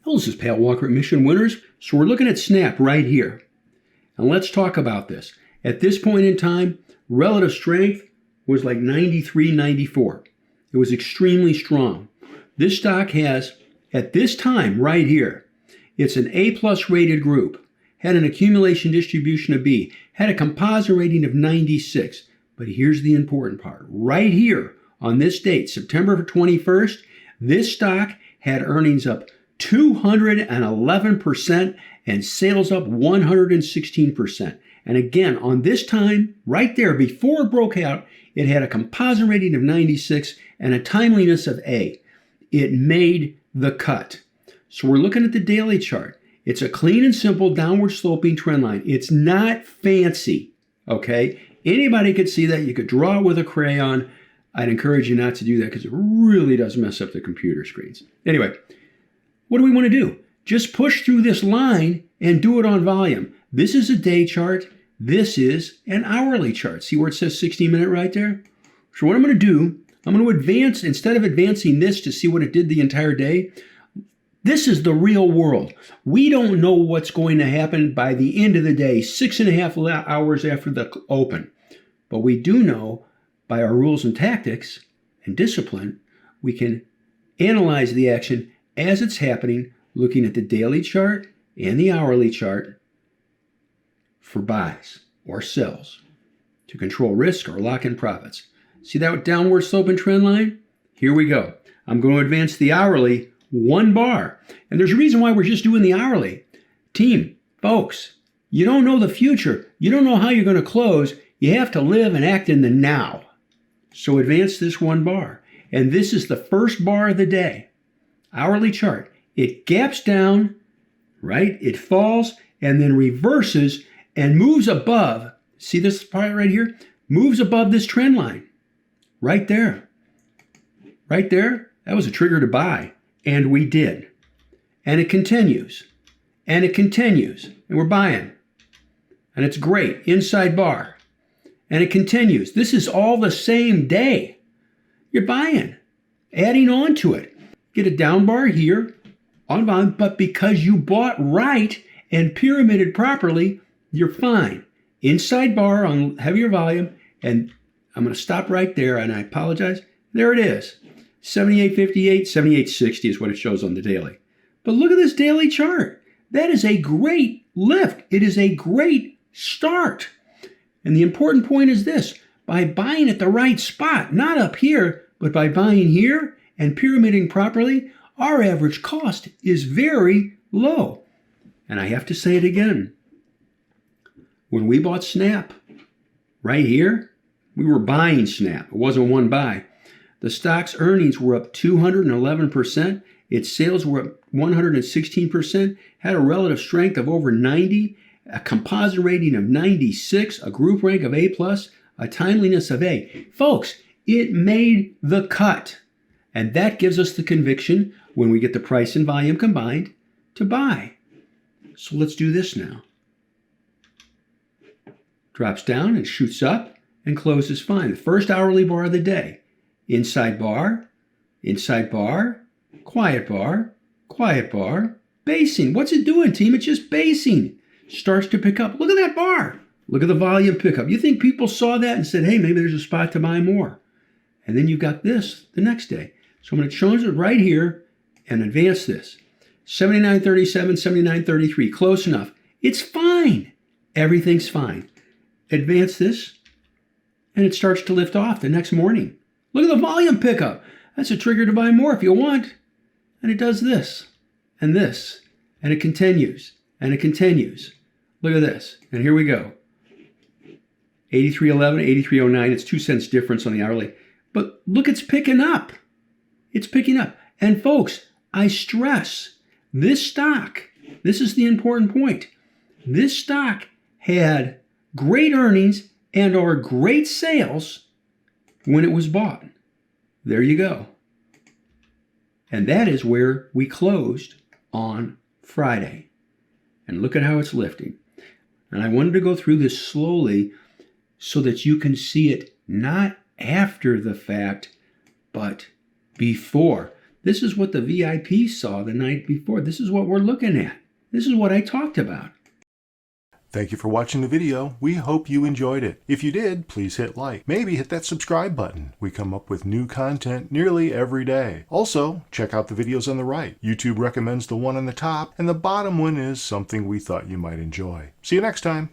Well, this is Pat Walker at Mission Winners. So we're looking at Snap right here. And let's talk about this. At this point in time, relative strength was like 93, 94. It was extremely strong. This stock has, at this time right here, it's an A+ rated group, had an accumulation distribution of B, had a composite rating of 96. But here's the important part. Right here on this date, September 21st, this stock had earnings up 211% and sales up 116%. And again, on this time, right there, before it broke out, it had a composite rating of 96 and a timeliness of A. It made the cut. So we're looking at the daily chart. It's a clean and simple downward sloping trend line. It's not fancy, okay? Anybody could see that. You could draw it with a crayon. I'd encourage you not to do that because it really does mess up the computer screens. Anyway, what do we want to do? Just push through this line and do it on volume. This is a day chart. This is an hourly chart. See where it says 60-minute right there? So what I'm going to do, I'm going to advance, instead of advancing this to see what it did the entire day, this is the real world. We don't know what's going to happen by the end of the day, 6.5 hours after the open. But we do know by our rules and tactics and discipline, we can analyze the action as it's happening, looking at the daily chart and the hourly chart for buys or sells to control risk or lock in profits. See that downward sloping trend line? Here we go. I'm going to advance the hourly 1 bar. And there's a reason why we're just doing the hourly. Team, folks, you don't know the future. You don't know how you're going to close. You have to live and act in the now. So advance this 1 bar. And this is the first bar of the day. Hourly chart. It gaps down, right? It falls and then reverses and moves above. See this part right here? Moves above this trend line. Right there. Right there. That was a trigger to buy. And we did. And it continues. And it continues. And we're buying. And it's great. Inside bar. And it continues. This is all the same day. You're buying. Adding on to it. Get a down bar here on volume, but because you bought right and pyramided properly, you're fine. Inside bar on heavier volume, and I'm going to stop right there, and I apologize. There it is. 78.58, 78.60 is what it shows on the daily. But look at this daily chart. That is a great lift. It is a great start. And the important point is this. By buying at the right spot, not up here, but by buying here and pyramiding properly, our average cost is very low. And I have to say it again. When we bought Snap, right here, we were buying Snap. It wasn't one buy. The stock's earnings were up 211%. Its sales were up 116%, had a relative strength of over 90, a composite rating of 96, a group rank of A+, a timeliness of A. Folks, it made the cut. And that gives us the conviction, when we get the price and volume combined, to buy. So let's do this now. Drops down and shoots up and closes fine. The first hourly bar of the day. Inside bar, quiet bar, basing. What's it doing, team? It's just basing. Starts to pick up. Look at that bar. Look at the volume pickup. You think people saw that and said, hey, maybe there's a spot to buy more. And then you've got this the next day. So I'm going to change it right here and advance this. 79.37, 79.33, close enough. It's fine. Everything's fine. Advance this, and it starts to lift off the next morning. Look at the volume pickup. That's a trigger to buy more if you want. And it does this, and it continues, and it continues. Look at this, and here we go. 83.11, 83.09, it's 2 cents difference on the hourly. But look, it's picking up. It's picking up. And folks, I stress, this stock, this is the important point. This stock had great earnings and or great sales when it was bought. There you go. And that is where we closed on Friday. And look at how it's lifting. And I wanted to go through this slowly so that you can see it not after the fact, but before. This is what the VIP saw the night before. This is what we're looking at. This is what I talked about. Thank you for watching the video. We hope you enjoyed it. If you did, please hit like. Maybe hit that subscribe button. We come up with new content nearly every day. Also, check out the videos on the right. YouTube recommends the one on the top, and the bottom one is something we thought you might enjoy. See you next time.